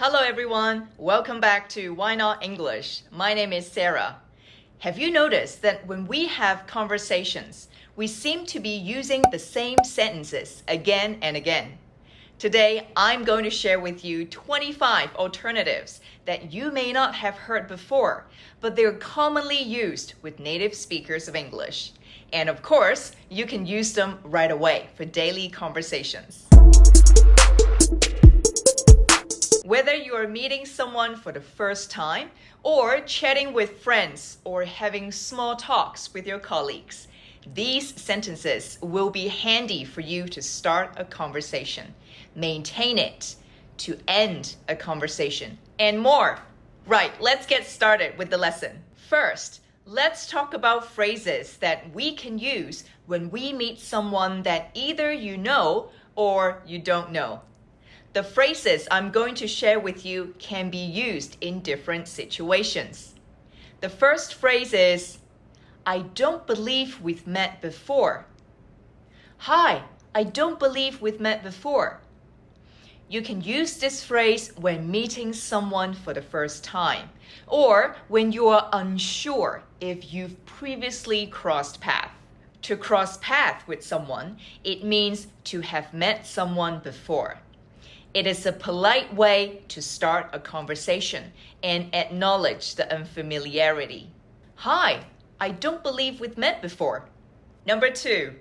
Hello everyone, welcome back to Why Not English. My name is Sarah. Have you noticed that when we have conversations, we seem to be using the same sentences again and again? Today, I'm going to share with you 25 alternatives that you may not have heard before, but they're commonly used with native speakers of English. And of course, you can use them right away for daily conversations. Whether you are meeting someone for the first time or chatting with friends or having small talks with your colleagues, these sentences will be handy for you to start a conversation, maintain it, to end a conversation, and more. Right, let's get started with the lesson. First, let's talk about phrases that we can use when we meet someone that either you know or you don't know. The phrases I'm going to share with you can be used in different situations. The first phrase is, I don't believe we've met before. Hi, I don't believe we've met before. You can use this phrase when meeting someone for the first time, or when you are unsure if you've previously crossed paths. To cross paths with someone, it means to have met someone before. It is a polite way to start a conversation and acknowledge the unfamiliarity. Hi, I don't believe we've met before. Number 2,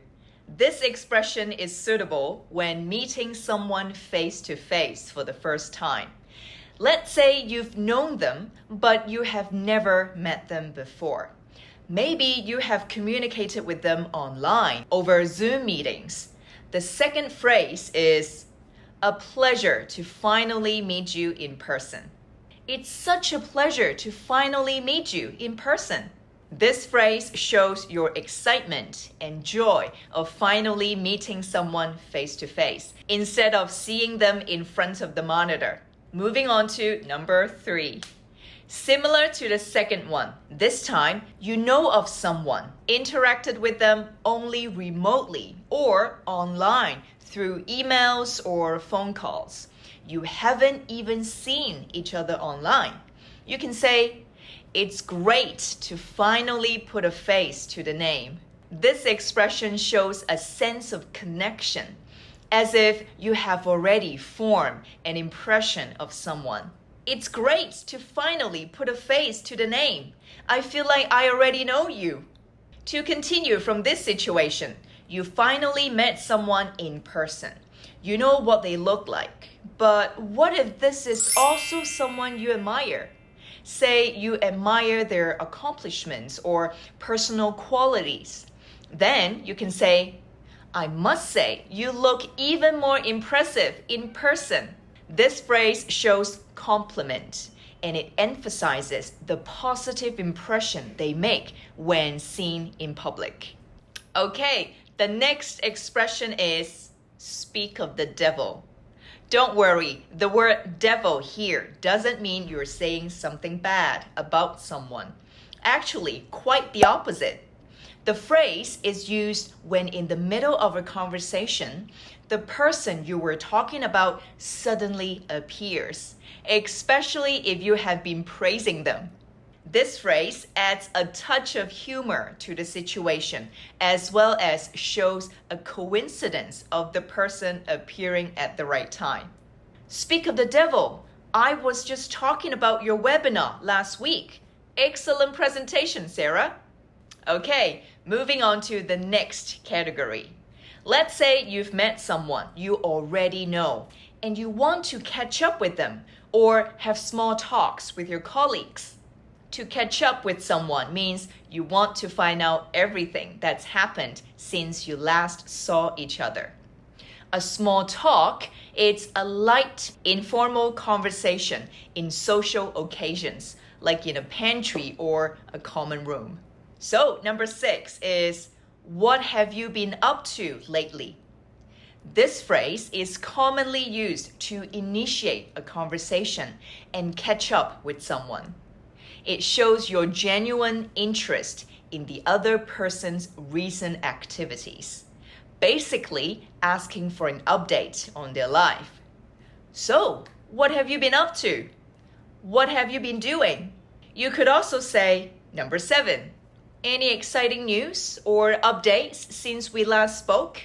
this expression is suitable when meeting someone face-to-face for the first time. Let's say you've known them, but you have never met them before. Maybe you have communicated with them online over Zoom meetings. The second phrase is, a pleasure to finally meet you in person. It's such a pleasure to finally meet you in person. This phrase shows your excitement and joy of finally meeting someone face to face, instead of seeing them in front of the monitor. Moving on to number 3. Similar to the second one, this time you know of someone, interacted with them only remotely or online through emails or phone calls. You haven't even seen each other online. You can say, it's great to finally put a face to the name. This expression shows a sense of connection, as if you have already formed an impression of someone. It's great to finally put a face to the name. I feel like I already know you. To continue from this situation, you finally met someone in person. You know what they look like. But what if this is also someone you admire? Say you admire their accomplishments or personal qualities. Then you can say, I must say, you look even more impressive in person. This phrase shows compliment, and it emphasizes the positive impression they make when seen in public. Okay, the next expression is speak of the devil. Don't worry, the word devil here doesn't mean you're saying something bad about someone. Actually, quite the opposite. The phrase is used when in the middle of a conversation, the person you were talking about suddenly appears, especially if you have been praising them. This phrase adds a touch of humor to the situation, as well as shows a coincidence of the person appearing at the right time. Speak of the devil, I was just talking about your webinar last week. Excellent presentation, Sarah. Okay, moving on to the next category. Let's say you've met someone you already know, and you want to catch up with them or have small talks with your colleagues. To catch up with someone means you want to find out everything that's happened since you last saw each other. A small talk, it's a light, informal conversation in social occasions, like in a pantry or a common room. So, number 6 is, what have you been up to lately? This phrase is commonly used to initiate a conversation and catch up with someone. It shows your genuine interest in the other person's recent activities, basically asking for an update on their life. So, What have you been up to? What have you been doing? You could also say, number 7, any exciting news or updates since we last spoke?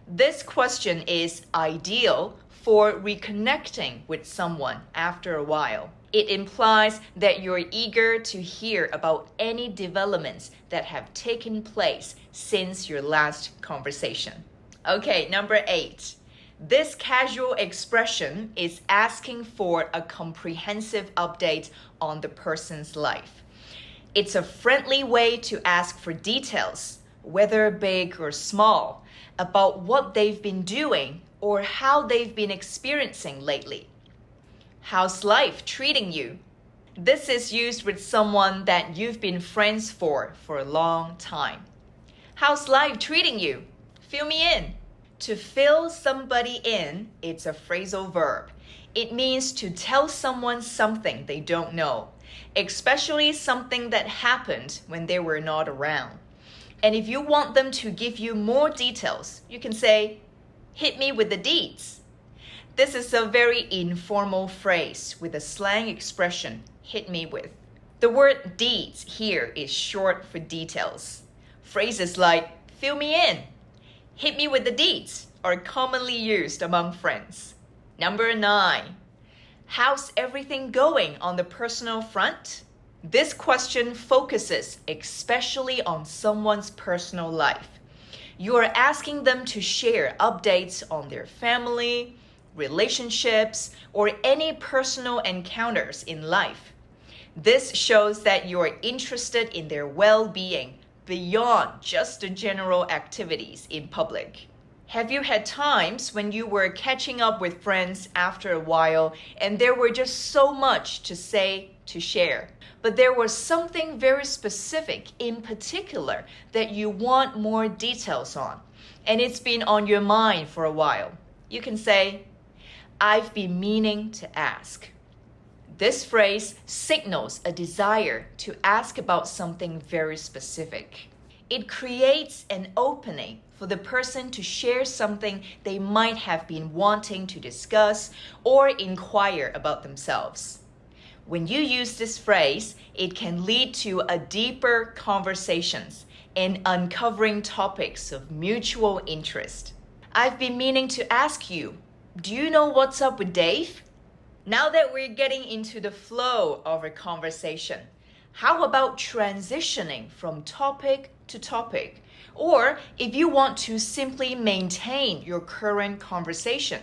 This question is ideal for reconnecting with someone after a while. It implies that you're eager to hear about any developments that have taken place since your last conversation. Okay, number 8. This casual expression is asking for a comprehensive update on the person's life. It's a friendly way to ask for details, whether big or small, about what they've been doing or how they've been experiencing lately. How's life treating you? This is used with someone that you've been friends for a long time. How's life treating you? Fill me in. To fill somebody in, it's a phrasal verb. It means to tell someone something they don't know, especially something that happened when they were not around. And if you want them to give you more details, you can say, hit me with the deets. This is a very informal phrase with a slang expression, hit me with. The word deeds here is short for details. Phrases like, fill me in, hit me with the deeds are commonly used among friends. Number 9, how's everything going on the personal front? This question focuses especially on someone's personal life. You are asking them to share updates on their family, relationships, or any personal encounters in life. This shows that you are interested in their well-being beyond just the general activities in public. Have you had times when you were catching up with friends after a while and there were just so much to say, to share, but there was something very specific in particular that you want more details on, and it's been on your mind for a while? You can say, I've been meaning to ask. This phrase signals a desire to ask about something very specific. It creates an opening for the person to share something they might have been wanting to discuss or inquire about themselves. When you use this phrase, it can lead to a deeper conversations and uncovering topics of mutual interest. I've been meaning to ask you, do you know what's up with Dave? Now that we're getting into the flow of a conversation, how about transitioning from topic to topic? Or if you want to simply maintain your current conversation,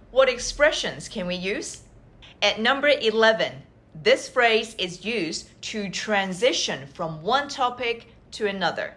what expressions can we use? At number 11, this phrase is used to transition from one topic to another.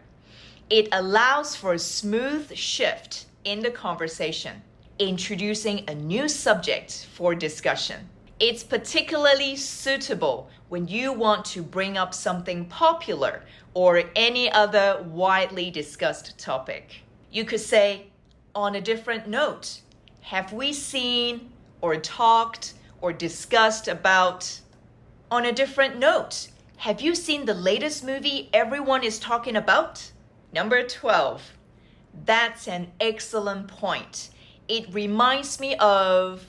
It allows for a smooth shift in the conversation, introducing a new subject for discussion. It's particularly suitable when you want to bring up something popular or any other widely discussed topic. You could say, on a different note, have we seen or talked or discussed about? On a different note, have you seen the latest movie everyone is talking about? Number 12. That's an excellent point. It reminds me of...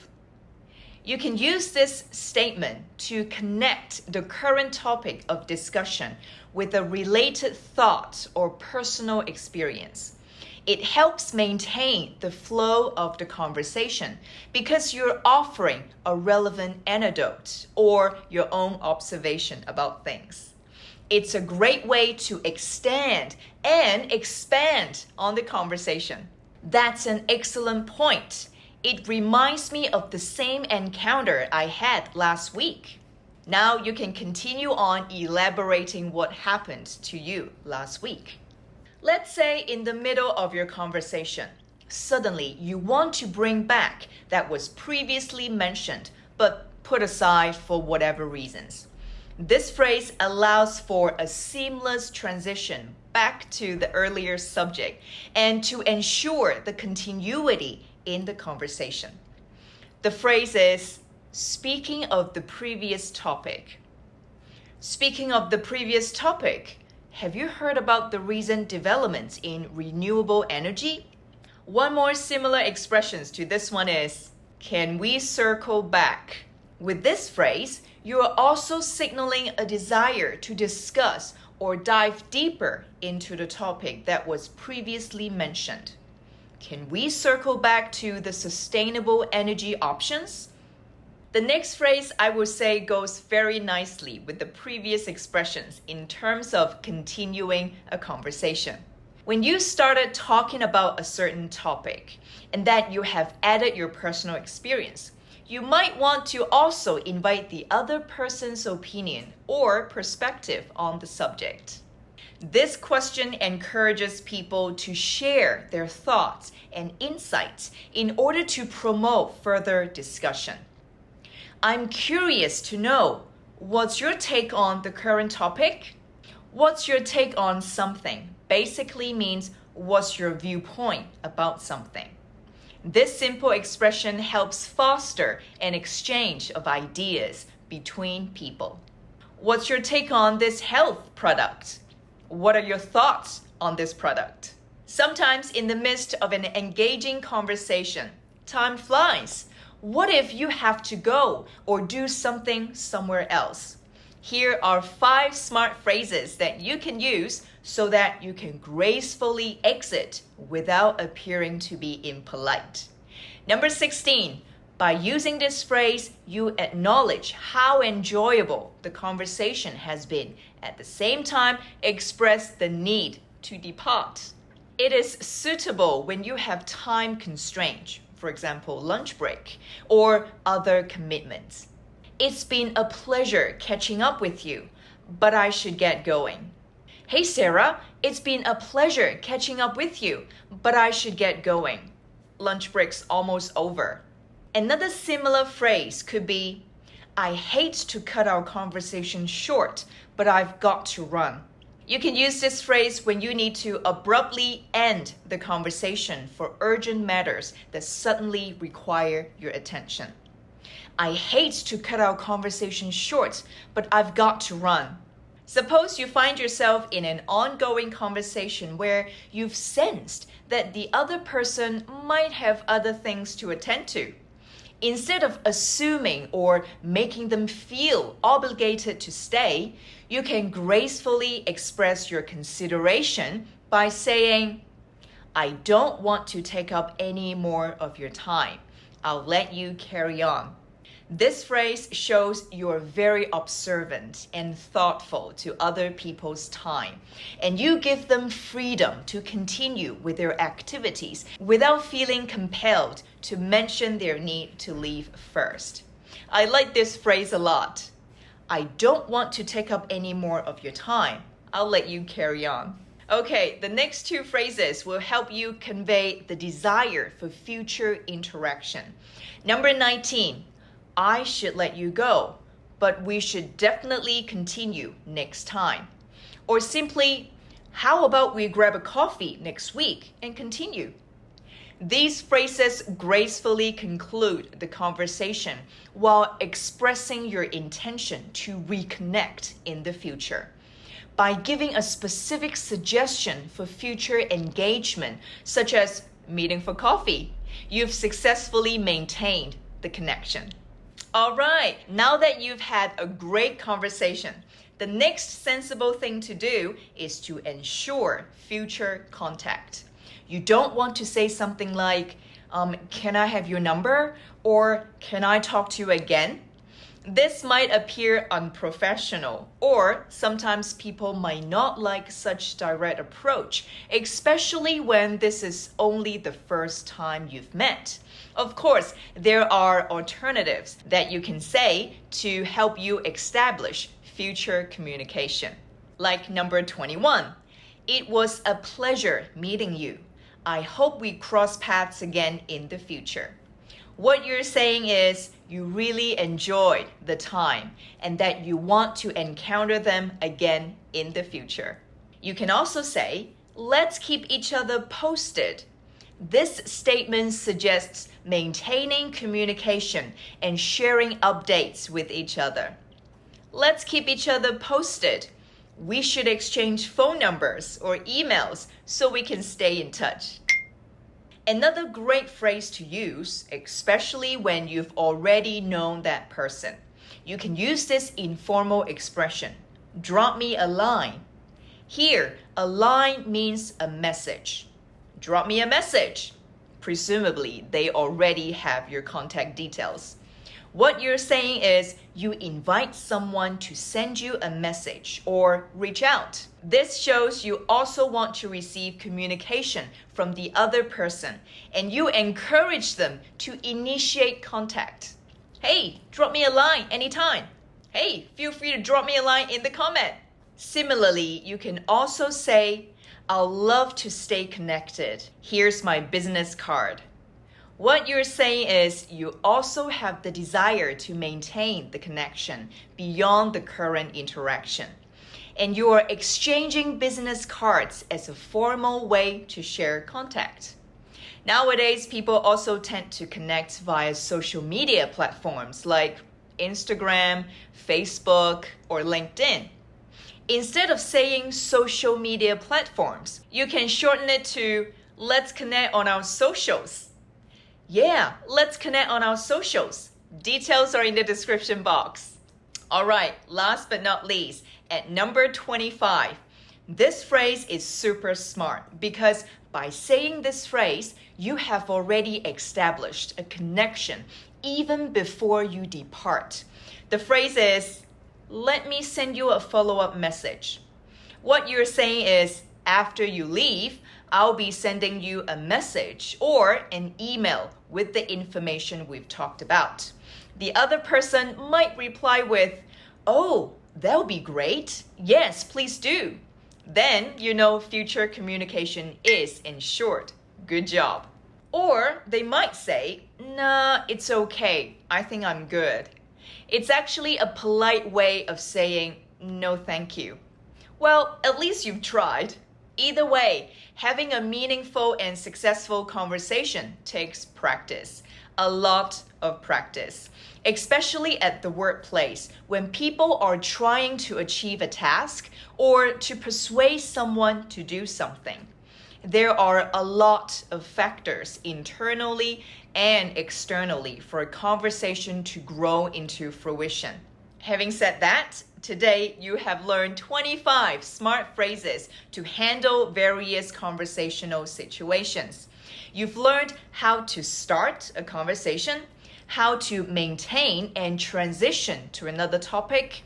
You can use this statement to connect the current topic of discussion with a related thought or personal experience. It helps maintain the flow of the conversation because you're offering a relevant anecdote or your own observation about things. It's a great way to extend and expand on the conversation. That's an excellent point. It reminds me of the same encounter I had last week. Now you can continue on elaborating what happened to you last week. Let's say in the middle of your conversation, suddenly you want to bring back that was previously mentioned but put aside for whatever reasons. This phrase allows for a seamless transition back to the earlier subject and to ensure the continuity in the conversation. The phrase is, speaking of the previous topic. Speaking of the previous topic, have you heard about the recent developments in renewable energy? One more similar expressions to this one is, Can we circle back? With this phrase, you are also signaling a desire to discuss or dive deeper into the topic that was previously mentioned. Can we circle back to the sustainable energy options? The next phrase I will say goes very nicely with the previous expressions in terms of continuing a conversation. When you started talking about a certain topic and that you have added your personal experience, you might want to also invite the other person's opinion or perspective on the subject. This question encourages people to share their thoughts and insights in order to promote further discussion. I'm curious to know, what's your take on the current topic? What's your take on something basically means what's your viewpoint about something. This simple expression helps foster an exchange of ideas between people. What's your take on this health product? What are your thoughts on this product? Sometimes in the midst of an engaging conversation, time flies. What if you have to go or do something somewhere else? Here are 5 smart phrases that you can use so that you can gracefully exit without appearing to be impolite. Number 16, by using this phrase, you acknowledge how enjoyable the conversation has been. At the same time, express the need to depart. It is suitable when you have time constraints, for example, lunch break, or other commitments. It's been a pleasure catching up with you, but I should get going. Hey Sarah, it's been a pleasure catching up with you, but I should get going. Lunch break's almost over. Another similar phrase could be, I hate to cut our conversation short, but I've got to run. You can use this phrase when you need to abruptly end the conversation for urgent matters that suddenly require your attention. I hate to cut our conversation short, but I've got to run. Suppose you find yourself in an ongoing conversation where you've sensed that the other person might have other things to attend to. Instead of assuming or making them feel obligated to stay, you can gracefully express your consideration by saying, I don't want to take up any more of your time. I'll let you carry on. This phrase shows you're very observant and thoughtful to other people's time, and you give them freedom to continue with their activities without feeling compelled to mention their need to leave first. I like this phrase a lot. I don't want to take up any more of your time. I'll let you carry on. Okay, the next 2 phrases will help you convey the desire for future interaction. Number 19. I should let you go, but we should definitely continue next time. Or simply, how about we grab a coffee next week and continue? These phrases gracefully conclude the conversation while expressing your intention to reconnect in the future. By giving a specific suggestion for future engagement, such as meeting for coffee, you've successfully maintained the connection. All right, now that you've had a great conversation, the next sensible thing to do is to ensure future contact. You don't want to say something like, can I have your number? Or can I talk to you again? This might appear unprofessional, or sometimes people might not like such direct approach, especially when this is only the first time you've met. Of course, there are alternatives that you can say to help you establish future communication. Like number 21, it was a pleasure meeting you. I hope we cross paths again in the future. What you're saying is you really enjoyed the time and that you want to encounter them again in the future. You can also say, let's keep each other posted. This statement suggests maintaining communication and sharing updates with each other. Let's keep each other posted. We should exchange phone numbers or emails so we can stay in touch. Another great phrase to use, especially when you've already known that person. You can use this informal expression. Drop me a line. Here, a line means a message. Drop me a message. Presumably, they already have your contact details. What you're saying is you invite someone to send you a message or reach out. This shows you also want to receive communication from the other person and you encourage them to initiate contact. Hey, drop me a line anytime. Hey, feel free to drop me a line in the comment. Similarly, you can also say, I'll love to stay connected. Here's my business card. What you're saying is you also have the desire to maintain the connection beyond the current interaction. And you are exchanging business cards as a formal way to share contact. Nowadays, people also tend to connect via social media platforms like Instagram, Facebook, or LinkedIn. Instead of saying social media platforms, you can shorten it to let's connect on our socials. Yeah, let's connect on our socials. Details are in the description box. All right, last but not least, at number 25, this phrase is super smart because by saying this phrase, you have already established a connection even before you depart. The phrase is, let me send you a follow-up message. What you're saying is, after you leave, I'll be sending you a message or an email with the information we've talked about. The other person might reply with, oh, that'll be great. Yes, please do. Then you know future communication is ensured. Good job. Or they might say, nah, it's okay. I think I'm good. It's actually a polite way of saying, no, thank you. Well, at least you've tried. Either way, having a meaningful and successful conversation takes practice, a lot of practice, especially at the workplace when people are trying to achieve a task or to persuade someone to do something. There are a lot of factors internally and externally for a conversation to grow into fruition. Having said that, today you have learned 25 smart phrases to handle various conversational situations. You've learned how to start a conversation, how to maintain and transition to another topic.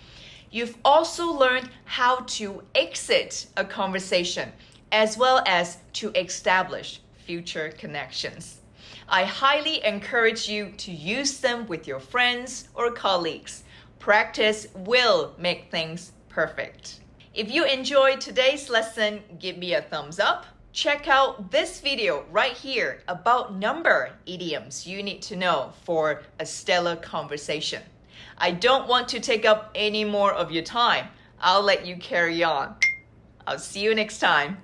You've also learned how to exit a conversation, as well as to establish future connections. I highly encourage you to use them with your friends or colleagues. Practice will make things perfect. If you enjoyed today's lesson, give me a thumbs up. Check out this video right here about number idioms you need to know for a stellar conversation. I don't want to take up any more of your time. I'll let you carry on. I'll see you next time.